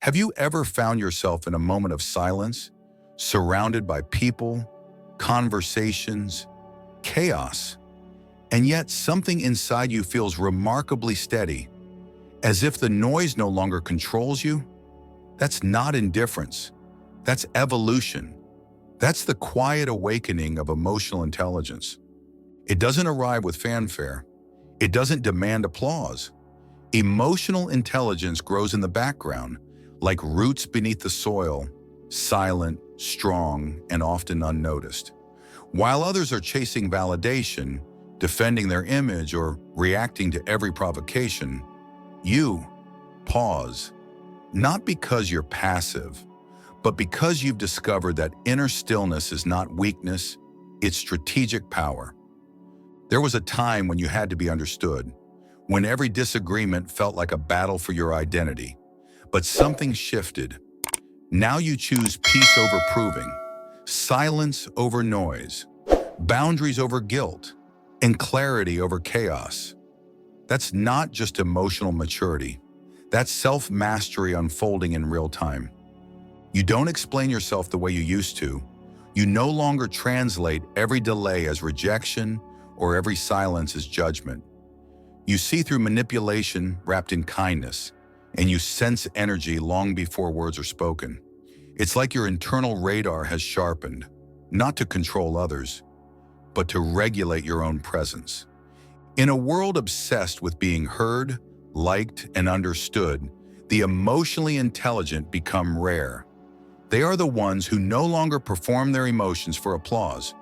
Have you ever found yourself in a moment of silence, surrounded by people, conversations, chaos, and yet something inside you feels remarkably steady, as if the noise no longer controls you? That's not indifference. That's evolution. That's the quiet awakening of emotional intelligence. It doesn't arrive with fanfare. It doesn't demand applause. Emotional intelligence grows in the background, like roots beneath the soil, silent, strong, and often unnoticed. While others are chasing validation, defending their image, or reacting to every provocation, you pause, not because you're passive, but because you've discovered that inner stillness is not weakness, it's strategic power. There was a time when you had to be understood, when every disagreement felt like a battle for your identity. But something shifted. Now you choose peace over proving, silence over noise, boundaries over guilt, and clarity over chaos. That's not just emotional maturity. That's self-mastery unfolding in real time. You don't explain yourself the way you used to. You no longer translate every delay as rejection or every silence as judgment. You see through manipulation wrapped in kindness, and you sense energy long before words are spoken. It's like your internal radar has sharpened, not to control others, but to regulate your own presence. In a world obsessed with being heard, liked, and understood, the emotionally intelligent become rare. They are the ones who no longer perform their emotions for applause.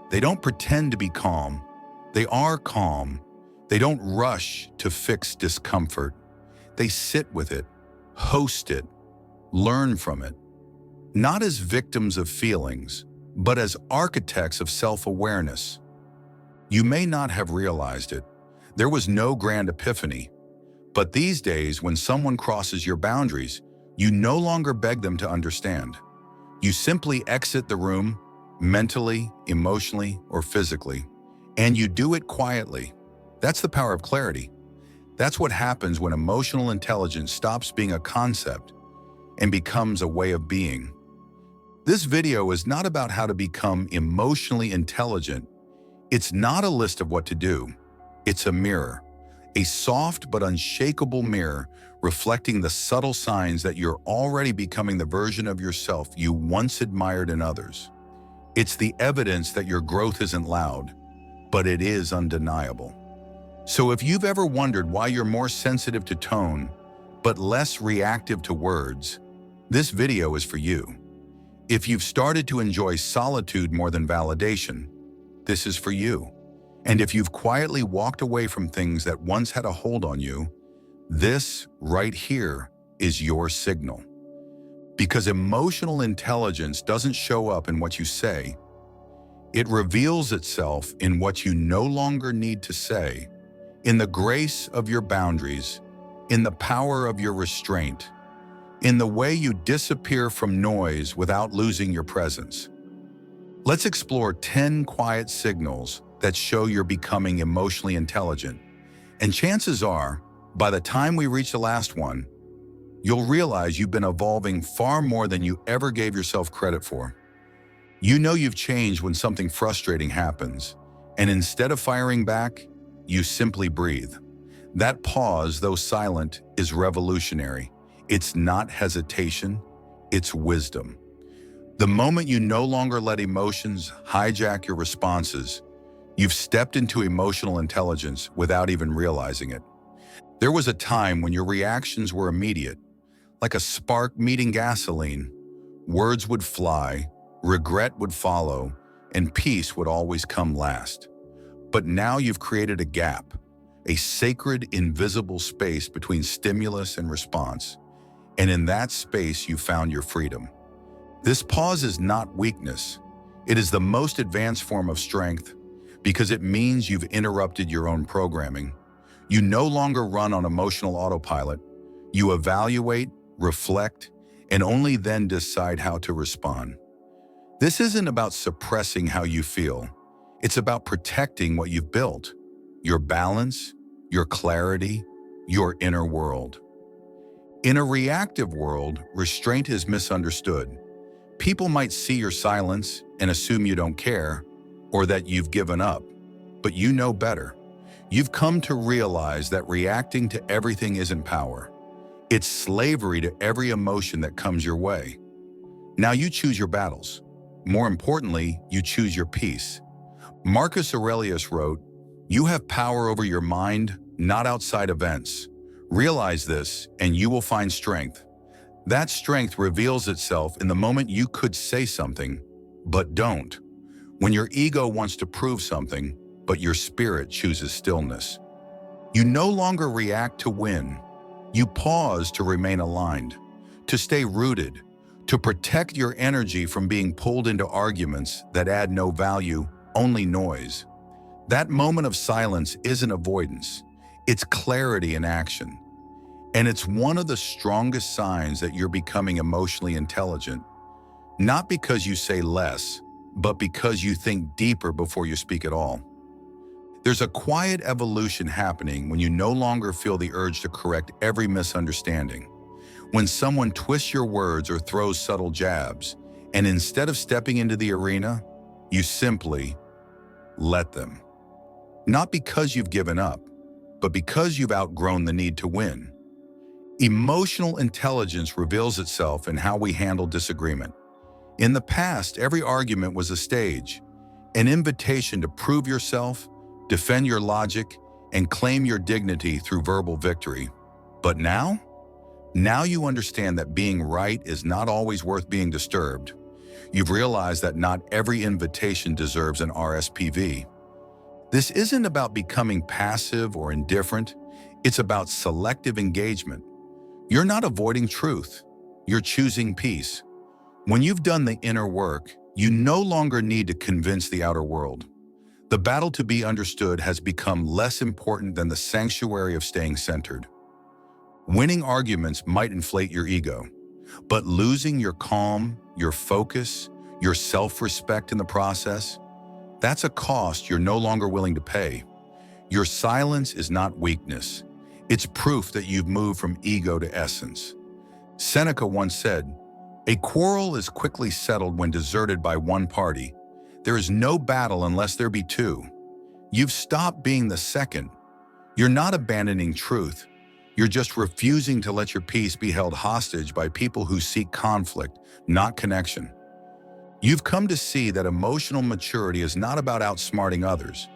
They don't pretend to be calm. They are calm. They don't rush to fix discomfort. They sit with it, host it, learn from it, not as victims of feelings, but as architects of self-awareness. You may not have realized it. There was no grand epiphany. But these days, when someone crosses your boundaries, you no longer beg them to understand. You simply exit the room, mentally, emotionally, or physically, and you do it quietly. That's the power of clarity. That's what happens when emotional intelligence stops being a concept and becomes a way of being. This video is not about how to become emotionally intelligent. It's not a list of what to do. It's a mirror, a soft but unshakable mirror reflecting the subtle signs that you're already becoming the version of yourself you once admired in others. It's the evidence that your growth isn't loud, but it is undeniable. So if you've ever wondered why you're more sensitive to tone, but less reactive to words, this video is for you. If you've started to enjoy solitude more than validation, this is for you. And if you've quietly walked away from things that once had a hold on you, this right here is your signal. Because emotional intelligence doesn't show up in what you say. It reveals itself in what you no longer need to say, in the grace of your boundaries, in the power of your restraint, in the way you disappear from noise without losing your presence. Let's explore 10 quiet signals that show you're becoming emotionally intelligent. And chances are, by the time we reach the last one, you'll realize you've been evolving far more than you ever gave yourself credit for. You know you've changed when something frustrating happens, and instead of firing back, you simply breathe. That pause, though silent, is revolutionary. It's not hesitation, it's wisdom. The moment you no longer let emotions hijack your responses, you've stepped into emotional intelligence without even realizing it. There was a time when your reactions were immediate, like a spark meeting gasoline. Words would fly, regret would follow, and peace would always come last. But now you've created a gap, a sacred, invisible space between stimulus and response. And in that space, you found your freedom. This pause is not weakness. It is the most advanced form of strength because it means you've interrupted your own programming. You no longer run on emotional autopilot. You evaluate, reflect, and only then decide how to respond. This isn't about suppressing how you feel. It's about protecting what you've built, your balance, your clarity, your inner world. In a reactive world, restraint is misunderstood. People might see your silence and assume you don't care or that you've given up, but you know better. You've come to realize that reacting to everything isn't power. It's slavery to every emotion that comes your way. Now you choose your battles. More importantly, you choose your peace. Marcus Aurelius wrote, "You have power over your mind, not outside events. Realize this, and you will find strength." That strength reveals itself in the moment you could say something, but don't. When your ego wants to prove something, but your spirit chooses stillness. You no longer react to win. You pause to remain aligned, to stay rooted, to protect your energy from being pulled into arguments that add no value, only noise. That moment of silence isn't avoidance. It's clarity in action. And it's one of the strongest signs that you're becoming emotionally intelligent, not because you say less, but because you think deeper before you speak at all. There's a quiet evolution happening when you no longer feel the urge to correct every misunderstanding. When someone twists your words or throws subtle jabs, and instead of stepping into the arena, you simply let them. Not because you've given up, but because you've outgrown the need to win. Emotional intelligence reveals itself in how we handle disagreement. In the past, every argument was a stage, an invitation to prove yourself, defend your logic, and claim your dignity through verbal victory. But now you understand that being right is not always worth being disturbed. You've realized that not every invitation deserves an RSPV. This isn't about becoming passive or indifferent. It's about selective engagement. You're not avoiding truth. You're choosing peace. When you've done the inner work, you no longer need to convince the outer world. The battle to be understood has become less important than the sanctuary of staying centered. Winning arguments might inflate your ego, but losing your calm, your focus, your self-respect in the process, that's a cost you're no longer willing to pay. Your silence is not weakness. It's proof that you've moved from ego to essence. Seneca once said, "A quarrel is quickly settled when deserted by one party. There is no battle unless there be two." You've stopped being the second. You're not abandoning truth. You're just refusing to let your peace be held hostage by people who seek conflict, not connection. You've come to see that emotional maturity is not about outsmarting others.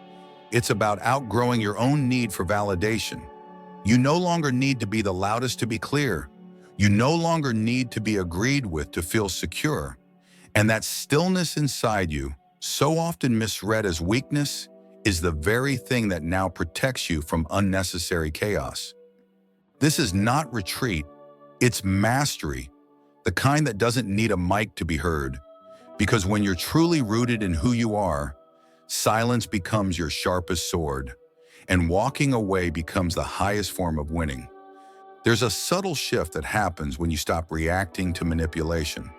It's about outgrowing your own need for validation. You no longer need to be the loudest to be clear. You no longer need to be agreed with to feel secure. And that stillness inside you, so often misread as weakness, is the very thing that now protects you from unnecessary chaos. This is not retreat, it's mastery, the kind that doesn't need a mic to be heard. Because when you're truly rooted in who you are, silence becomes your sharpest sword, and walking away becomes the highest form of winning. There's a subtle shift that happens when you stop reacting to manipulation.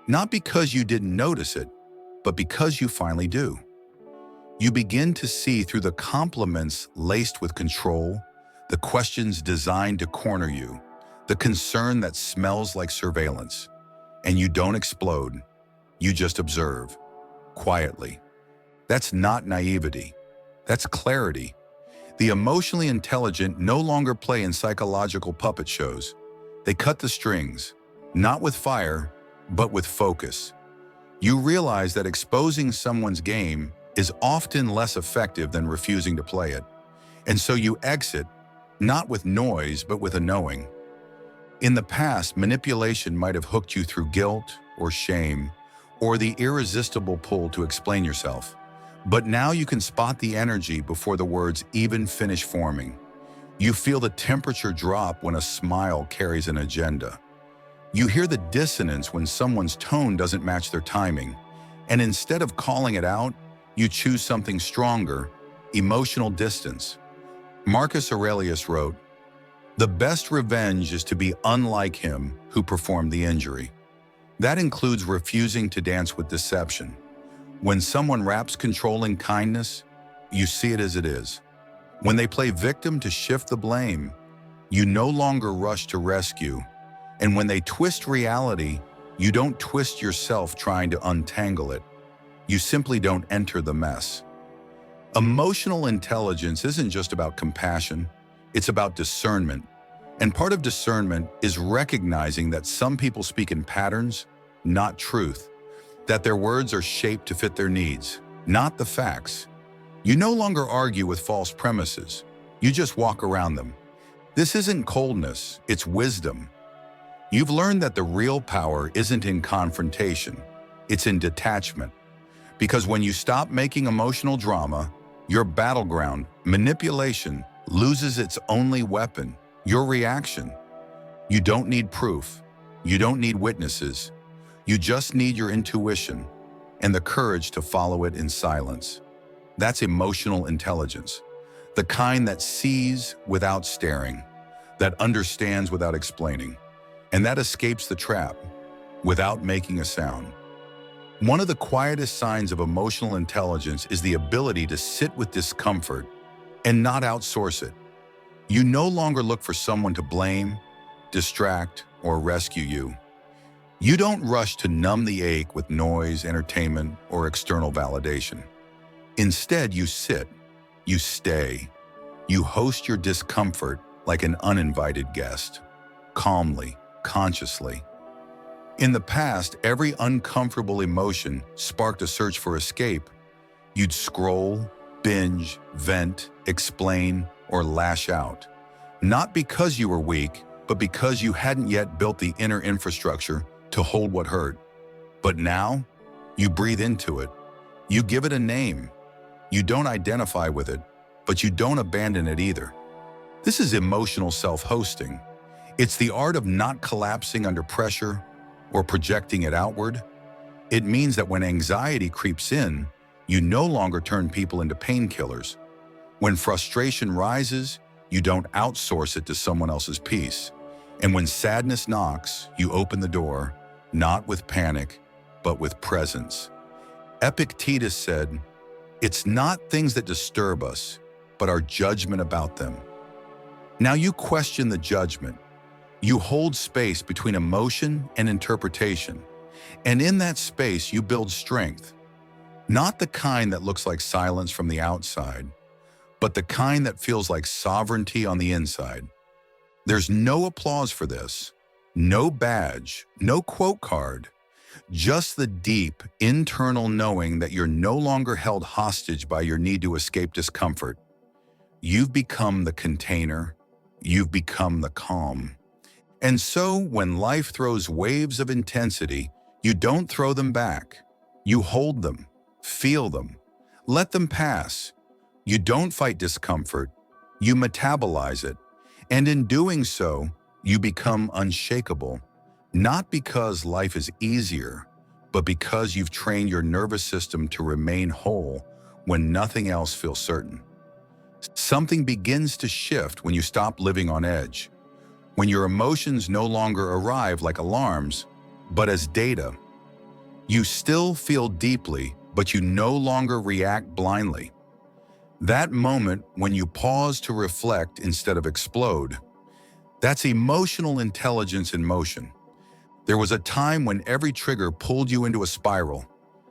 Not because you didn't notice it, but because you finally do. You begin to see through the compliments laced with control, the questions designed to corner you, the concern that smells like surveillance. And you don't explode, you just observe, quietly. That's not naivety, that's clarity. The emotionally intelligent no longer play in psychological puppet shows. They cut the strings, not with fire, but with focus. You realize that exposing someone's game is often less effective than refusing to play it. And so you exit, not with noise, but with a knowing. In the past, manipulation might have hooked you through guilt or shame, or the irresistible pull to explain yourself. But now you can spot the energy before the words even finish forming. You feel the temperature drop when a smile carries an agenda. You hear the dissonance when someone's tone doesn't match their timing. And instead of calling it out, you choose something stronger, emotional distance. Marcus Aurelius wrote, "The best revenge is to be unlike him who performed the injury." That includes refusing to dance with deception. When someone wraps control in kindness, you see it as it is. When they play victim to shift the blame, You no longer rush to rescue, and when they twist reality, you don't twist yourself trying to untangle it. You simply don't enter the mess. Emotional intelligence isn't just about compassion, it's about discernment. And part of discernment is recognizing that some people speak in patterns, not truth, that their words are shaped to fit their needs, not the facts. You no longer argue with false premises, you just walk around them. This isn't coldness, it's wisdom. You've learned that the real power isn't in confrontation, it's in detachment. Because when you stop making emotional drama, your battleground, manipulation, loses its only weapon, your reaction. You don't need proof. You don't need witnesses. You just need your intuition and the courage to follow it in silence. That's emotional intelligence, the kind that sees without staring, that understands without explaining, and that escapes the trap without making a sound. One of the quietest signs of emotional intelligence is the ability to sit with discomfort and not outsource it. You no longer look for someone to blame, distract, or rescue you. You don't rush to numb the ache with noise, entertainment, or external validation. Instead, you sit, you stay, you host your discomfort like an uninvited guest, calmly, consciously. In the past, every uncomfortable emotion sparked a search for escape. You'd scroll, binge, vent, explain, or lash out. Not because you were weak, but because you hadn't yet built the inner infrastructure to hold what hurt. But now, you breathe into it. You give it a name. You don't identify with it, but you don't abandon it either. This is emotional self-hosting. It's the art of not collapsing under pressure or projecting it outward. It means that when anxiety creeps in, you no longer turn people into painkillers. When frustration rises, you don't outsource it to someone else's peace. And when sadness knocks, you open the door, not with panic, but with presence. Epictetus said, "It's not things that disturb us, but our judgment about them." Now you question the judgment. You hold space between emotion and interpretation. And in that space, you build strength. Not the kind that looks like silence from the outside, but the kind that feels like sovereignty on the inside. There's no applause for this, no badge, no quote card, just the deep, internal knowing that you're no longer held hostage by your need to escape discomfort. You've become the container, you've become the calm. And so, when life throws waves of intensity, you don't throw them back. You hold them, feel them, let them pass. You don't fight discomfort, you metabolize it. And in doing so, you become unshakable, not because life is easier, but because you've trained your nervous system to remain whole when nothing else feels certain. Something begins to shift when you stop living on edge, when your emotions no longer arrive like alarms, but as data. You still feel deeply, but you no longer react blindly. That moment when you pause to reflect instead of explode, that's emotional intelligence in motion. There was a time when every trigger pulled you into a spiral.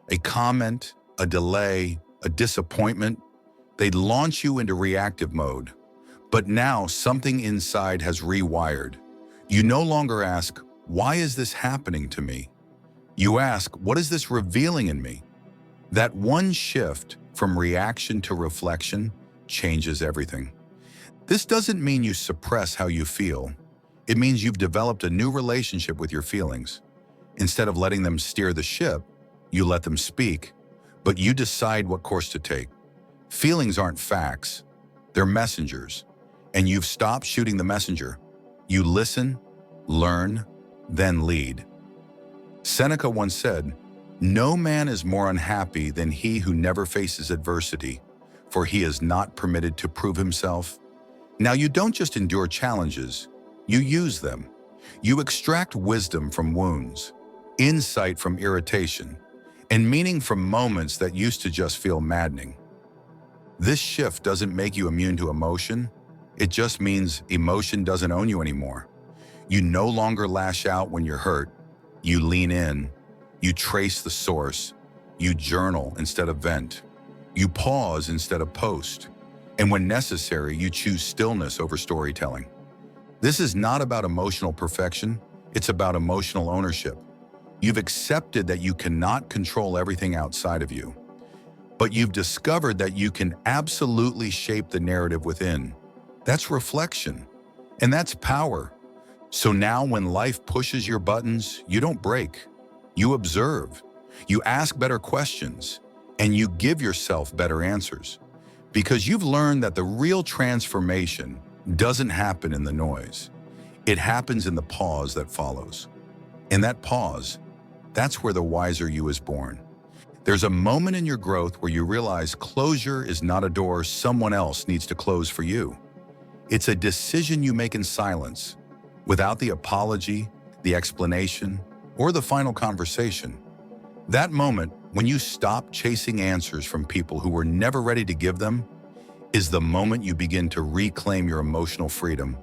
A comment, a delay, a disappointment, they'd launch you into reactive mode. But now something inside has rewired. You no longer ask, "Why is this happening to me?" You ask, "What is this revealing in me?" That one shift from reaction to reflection changes everything. This doesn't mean you suppress how you feel. It means you've developed a new relationship with your feelings. Instead of letting them steer the ship, you let them speak, but you decide what course to take. Feelings aren't facts, they're messengers. And you've stopped shooting the messenger. You listen, learn, then lead. Seneca once said, "No man is more unhappy than he who never faces adversity, for he is not permitted to prove himself." Now you don't just endure challenges, you use them. You extract wisdom from wounds, insight from irritation, and meaning from moments that used to just feel maddening. This shift doesn't make you immune to emotion, It just means emotion doesn't own you anymore. You no longer lash out when you're hurt. You lean in. You trace the source. You journal instead of vent. You pause instead of post. And when necessary, you choose stillness over storytelling. This is not about emotional perfection. It's about emotional ownership. You've accepted that you cannot control everything outside of you, but you've discovered that you can absolutely shape the narrative within. That's reflection, and that's power. So now when life pushes your buttons, you don't break. You observe, you ask better questions, and you give yourself better answers. Because you've learned that the real transformation doesn't happen in the noise. It happens in the pause that follows. In that pause, that's where the wiser you is born. There's a moment in your growth where you realize closure is not a door someone else needs to close for you. It's a decision you make in silence, without the apology, the explanation, or the final conversation. That moment, when you stop chasing answers from people who were never ready to give them, is the moment you begin to reclaim your emotional freedom.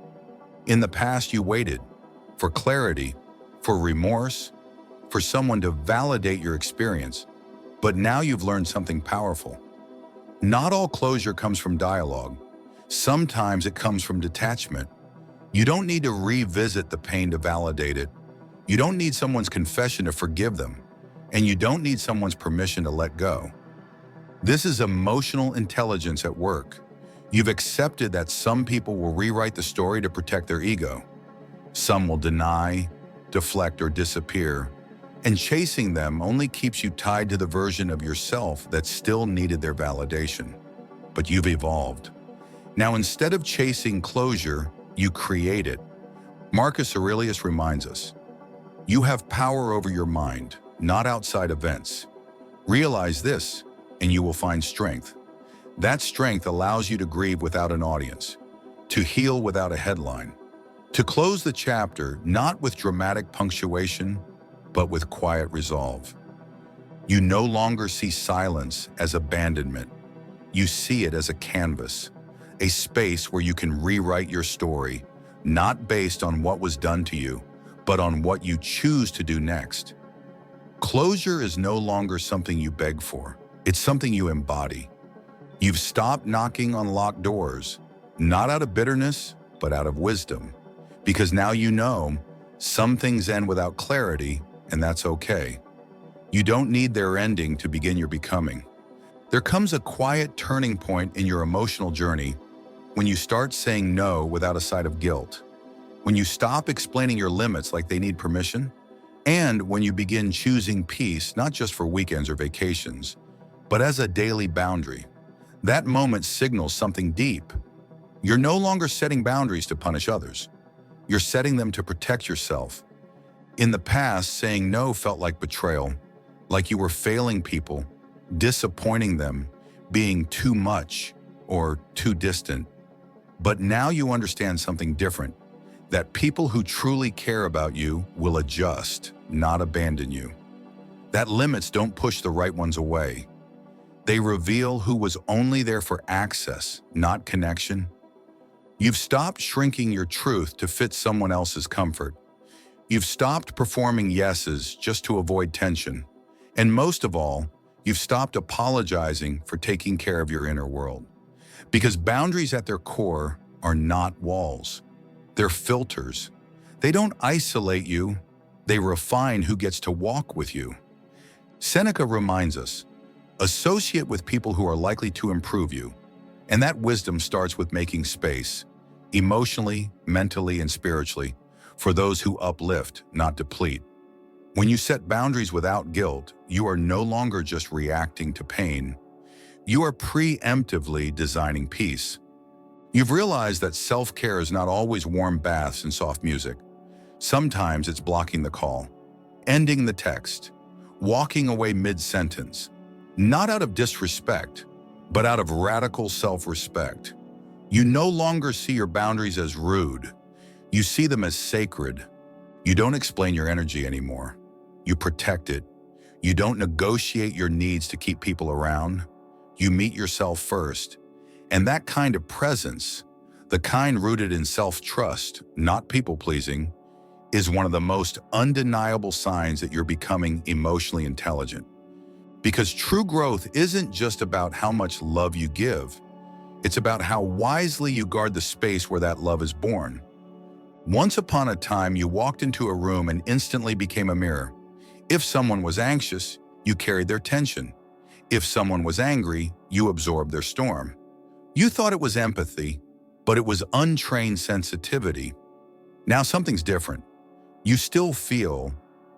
In the past, you waited for clarity, for remorse, for someone to validate your experience, but now you've learned something powerful. Not all closure comes from dialogue. Sometimes it comes from detachment. You don't need to revisit the pain to validate it. You don't need someone's confession to forgive them, and you don't need someone's permission to let go. This is emotional intelligence at work. You've accepted that some people will rewrite the story to protect their ego. Some will deny, deflect, or disappear, and chasing them only keeps you tied to the version of yourself that still needed their validation. But you've evolved. Now, instead of chasing closure, you create it. Marcus Aurelius reminds us, you have power over your mind, not outside events. Realize this, and you will find strength. That strength allows you to grieve without an audience, to heal without a headline, to close the chapter not with dramatic punctuation, but with quiet resolve. You no longer see silence as abandonment. You see it as a canvas, a space where you can rewrite your story, not based on what was done to you, but on what you choose to do next. Closure is no longer something you beg for. It's something you embody. You've stopped knocking on locked doors, not out of bitterness, but out of wisdom. Because now you know some things end without clarity, and that's okay. You don't need their ending to begin your becoming. There comes a quiet turning point in your emotional journey when you start saying no without a side of guilt, when you stop explaining your limits like they need permission, and when you begin choosing peace not just for weekends or vacations, but as a daily boundary. That moment signals something deep. You're no longer setting boundaries to punish others. You're setting them to protect yourself. In the past, saying no felt like betrayal, like you were failing people, disappointing them, being too much or too distant. But now you understand something different, that people who truly care about you will adjust, not abandon you. That limits don't push the right ones away. They reveal who was only there for access, not connection. You've stopped shrinking your truth to fit someone else's comfort. You've stopped performing yeses just to avoid tension. And most of all, you've stopped apologizing for taking care of your inner world. Because boundaries at their core are not walls. They're filters. They don't isolate you. They refine who gets to walk with you. Seneca reminds us, associate with people who are likely to improve you. And that wisdom starts with making space, emotionally, mentally, and spiritually, for those who uplift, not deplete. When you set boundaries without guilt, you are no longer just reacting to pain. You are preemptively designing peace. You've realized that self-care is not always warm baths and soft music. Sometimes it's blocking the call, ending the text, walking away mid-sentence, not out of disrespect, but out of radical self-respect. You no longer see your boundaries as rude. You see them as sacred. You don't explain your energy anymore. You protect it. You don't negotiate your needs to keep people around. You meet yourself first. And that kind of presence, the kind rooted in self-trust, not people-pleasing, is one of the most undeniable signs that you're becoming emotionally intelligent. Because true growth isn't just about how much love you give, it's about how wisely you guard the space where that love is born. Once upon a time, you walked into a room and instantly became a mirror. If someone was anxious, you carried their tension. If someone was angry, you absorbed their storm. You thought it was empathy, but it was untrained sensitivity. Now something's different. You still feel,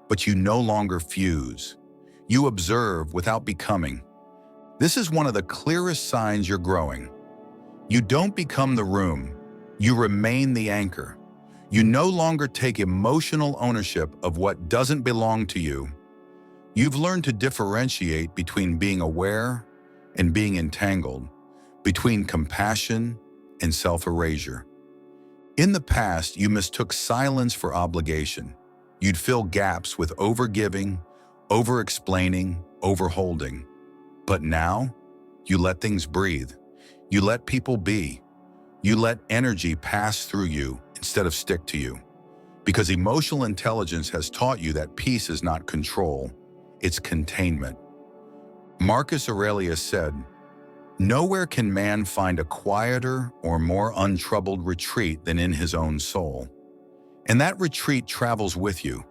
but you no longer fuse. You observe without becoming. This is one of the clearest signs you're growing. You don't become the room. You remain the anchor. You no longer take emotional ownership of what doesn't belong to you. You've learned to differentiate between being aware and being entangled, between compassion and self-erasure. In the past, you mistook silence for obligation. You'd fill gaps with overgiving, overexplaining, overholding. But now, you let things breathe. You let people be. You let energy pass through you instead of stick to you. Because emotional intelligence has taught you that peace is not control, it's containment. Marcus Aurelius said, "Nowhere can man find a quieter or more untroubled retreat than in his own soul." And that retreat travels with you.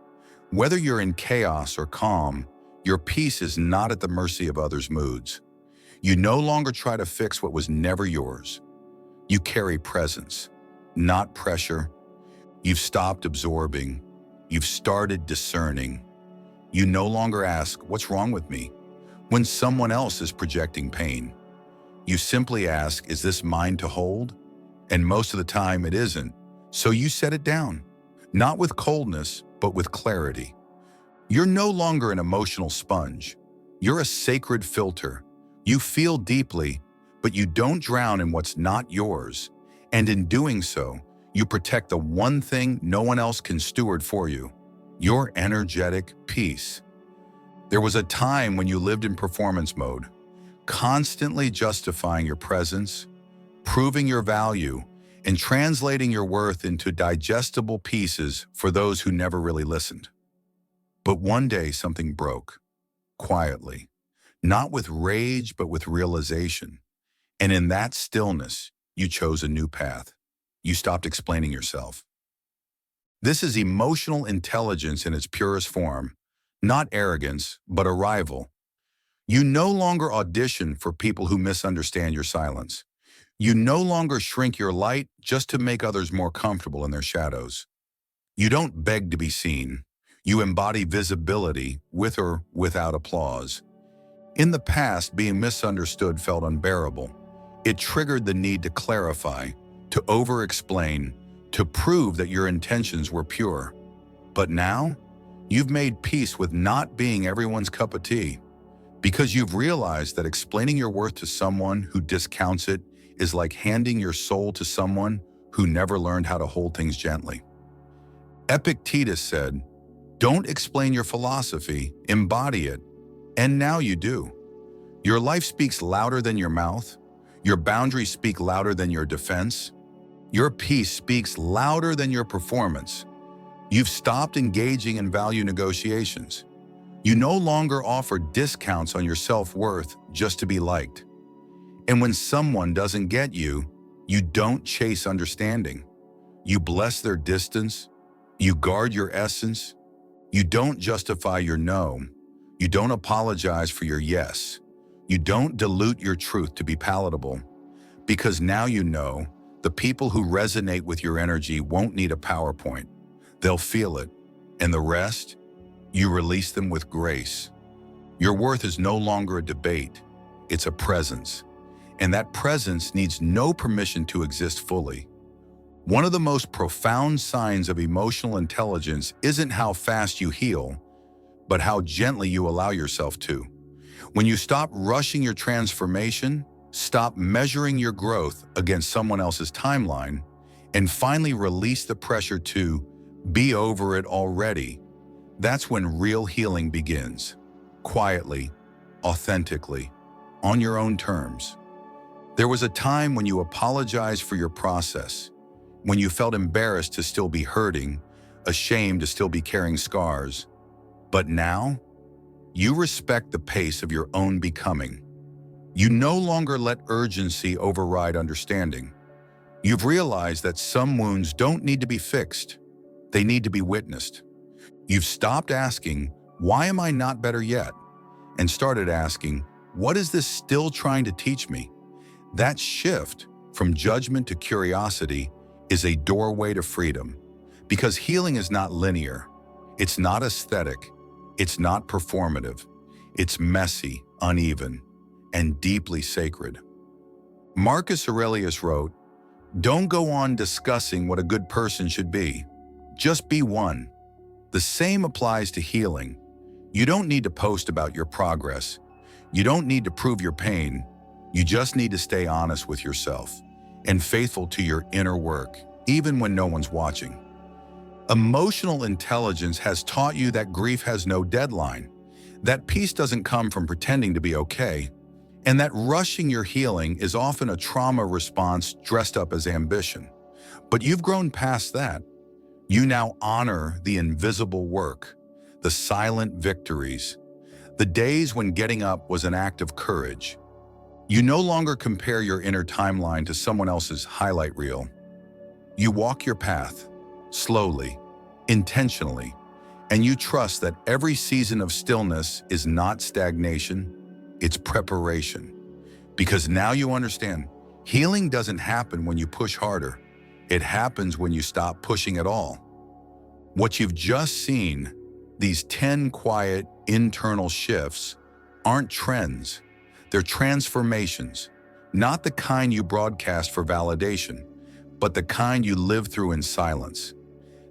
Whether you're in chaos or calm, your peace is not at the mercy of others' moods. You no longer try to fix what was never yours. You carry presence, not pressure. You've stopped absorbing. You've started discerning. You no longer ask, "What's wrong with me?" when someone else is projecting pain. You simply ask, "Is this mine to hold?" And most of the time it isn't. So you set it down, not with coldness, but with clarity. You're no longer an emotional sponge. You're a sacred filter. You feel deeply, but you don't drown in what's not yours. And in doing so, you protect the one thing no one else can steward for you, your energetic peace. There was a time when you lived in performance mode, constantly justifying your presence, proving your value, and translating your worth into digestible pieces for those who never really listened. But one day something broke, quietly, not with rage, but with realization. And in that stillness, you chose a new path. You stopped explaining yourself. This is emotional intelligence in its purest form, not arrogance, but arrival. You no longer audition for people who misunderstand your silence. You no longer shrink your light just to make others more comfortable in their shadows. You don't beg to be seen. You embody visibility with or without applause. In the past, being misunderstood felt unbearable. It triggered the need to clarify, to over-explain, to prove that your intentions were pure. But now, you've made peace with not being everyone's cup of tea, because you've realized that explaining your worth to someone who discounts it is like handing your soul to someone who never learned how to hold things gently. Epictetus said, "Don't explain your philosophy, embody it." And now you do. Your life speaks louder than your mouth. Your boundaries speak louder than your defense. Your peace speaks louder than your performance. You've stopped engaging in value negotiations. You no longer offer discounts on your self-worth just to be liked. And when someone doesn't get you, you don't chase understanding. You bless their distance. You guard your essence. You don't justify your no. You don't apologize for your yes. You don't dilute your truth to be palatable. Because now you know the people who resonate with your energy won't need a PowerPoint. They'll feel it. And the rest, you release them with grace. Your worth is no longer a debate. It's a presence. And that presence needs no permission to exist fully. One of the most profound signs of emotional intelligence isn't how fast you heal, but how gently you allow yourself to. When you stop rushing your transformation, stop measuring your growth against someone else's timeline, and finally release the pressure to be over it already, that's when real healing begins. Quietly, authentically, on your own terms. There was a time when you apologized for your process, when you felt embarrassed to still be hurting, ashamed to still be carrying scars. But now, you respect the pace of your own becoming. You no longer let urgency override understanding. You've realized that some wounds don't need to be fixed. They need to be witnessed. You've stopped asking, "Why am I not better yet?" and started asking, "What is this still trying to teach me?" That shift from judgment to curiosity is a doorway to freedom, because healing is not linear. It's not aesthetic. It's not performative. It's messy, uneven, and deeply sacred. Marcus Aurelius wrote, "Don't go on discussing what a good person should be. Just be one." The same applies to healing. You don't need to post about your progress. You don't need to prove your pain. You just need to stay honest with yourself and faithful to your inner work, even when no one's watching. Emotional intelligence has taught you that grief has no deadline, that peace doesn't come from pretending to be okay, and that rushing your healing is often a trauma response dressed up as ambition. But you've grown past that. You now honor the invisible work, the silent victories, the days when getting up was an act of courage. You no longer compare your inner timeline to someone else's highlight reel. You walk your path, slowly, intentionally, and you trust that every season of stillness is not stagnation, it's preparation. Because now you understand, healing doesn't happen when you push harder. It happens when you stop pushing at all. What you've just seen, these 10 quiet internal shifts, aren't trends. They're transformations, not the kind you broadcast for validation, but the kind you live through in silence.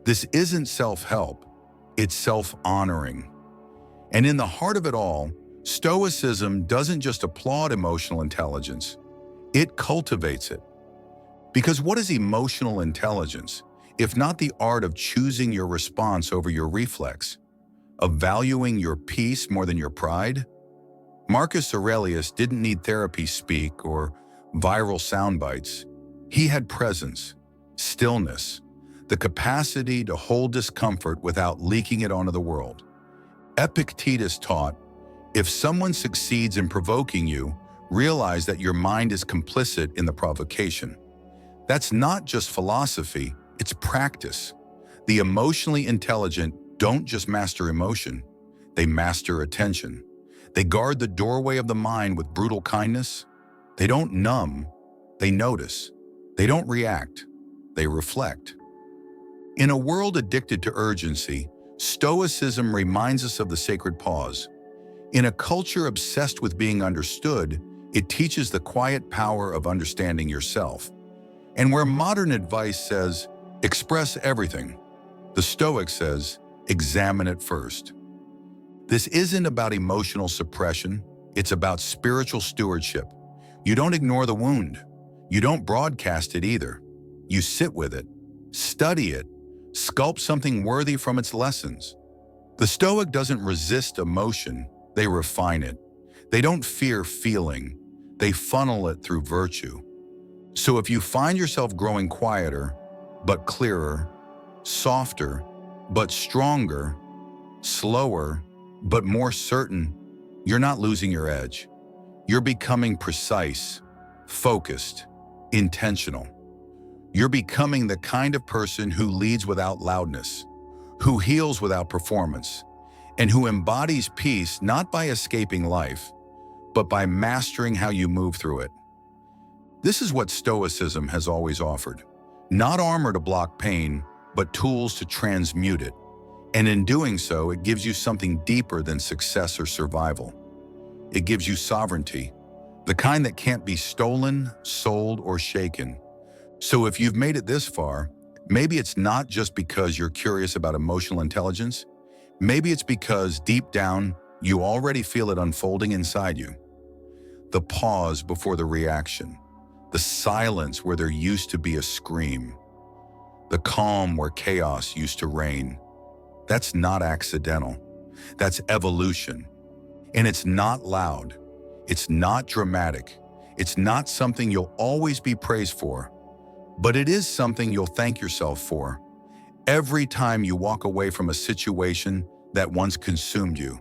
This isn't self-help, it's self-honoring. And in the heart of it all, Stoicism doesn't just applaud emotional intelligence, it cultivates it. Because what is emotional intelligence, if not the art of choosing your response over your reflex, of valuing your peace more than your pride? Marcus Aurelius didn't need therapy speak or viral sound bites. He had presence, stillness, the capacity to hold discomfort without leaking it onto the world. Epictetus taught, if someone succeeds in provoking you, realize that your mind is complicit in the provocation. That's not just philosophy, it's practice. The emotionally intelligent don't just master emotion, they master attention. They guard the doorway of the mind with brutal kindness. They don't numb, they notice. They don't react, they reflect. In a world addicted to urgency, Stoicism reminds us of the sacred pause. In a culture obsessed with being understood, it teaches the quiet power of understanding yourself. And where modern advice says, express everything, the Stoic says, examine it first. This isn't about emotional suppression, it's about spiritual stewardship. You don't ignore the wound. You don't broadcast it either. You sit with it, study it, sculpt something worthy from its lessons. The Stoic doesn't resist emotion, they refine it. They don't fear feeling, they funnel it through virtue. So if you find yourself growing quieter, but clearer, softer, but stronger, slower, but more certain, you're not losing your edge. You're becoming precise, focused, intentional. You're becoming the kind of person who leads without loudness, who heals without performance, and who embodies peace not by escaping life, but by mastering how you move through it. This is what Stoicism has always offered. Not armor to block pain, but tools to transmute it. And in doing so, it gives you something deeper than success or survival. It gives you sovereignty, the kind that can't be stolen, sold, or shaken. So if you've made it this far, maybe it's not just because you're curious about emotional intelligence. Maybe it's because deep down, you already feel it unfolding inside you. The pause before the reaction, the silence where there used to be a scream, the calm where chaos used to reign. That's not accidental. That's evolution. And it's not loud. It's not dramatic. It's not something you'll always be praised for, but it is something you'll thank yourself for. Every time you walk away from a situation that once consumed you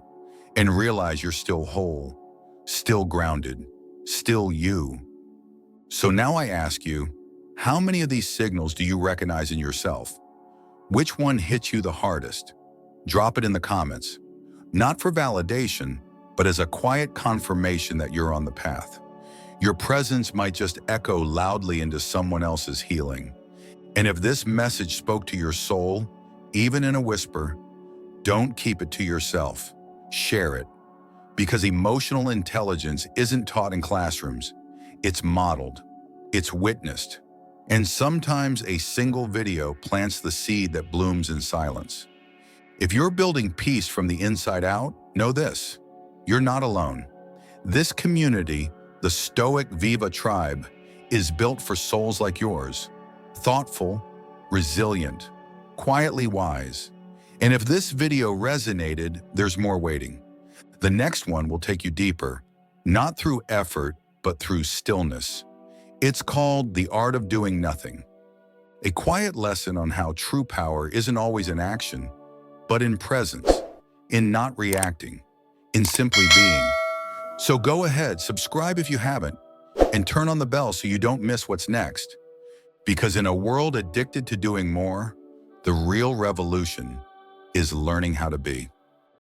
and realize you're still whole, still grounded, still you. So now I ask you, how many of these signals do you recognize in yourself? Which one hits you the hardest? Drop it in the comments, not for validation, but as a quiet confirmation that you're on the path. Your presence might just echo loudly into someone else's healing. And if this message spoke to your soul, even in a whisper, don't keep it to yourself. Share it. Because emotional intelligence isn't taught in classrooms. It's modeled. It's witnessed. And sometimes a single video plants the seed that blooms in silence. If you're building peace from the inside out, know this: you're not alone. This community, the Stoic Viva tribe, is built for souls like yours. Thoughtful, resilient, quietly wise. And if this video resonated, there's more waiting. The next one will take you deeper, not through effort, but through stillness. It's called The Art of Doing Nothing. A quiet lesson on how true power isn't always in action, but in presence, in not reacting, in simply being. So go ahead, subscribe if you haven't, and turn on the bell so you don't miss what's next. Because in a world addicted to doing more, the real revolution is learning how to be.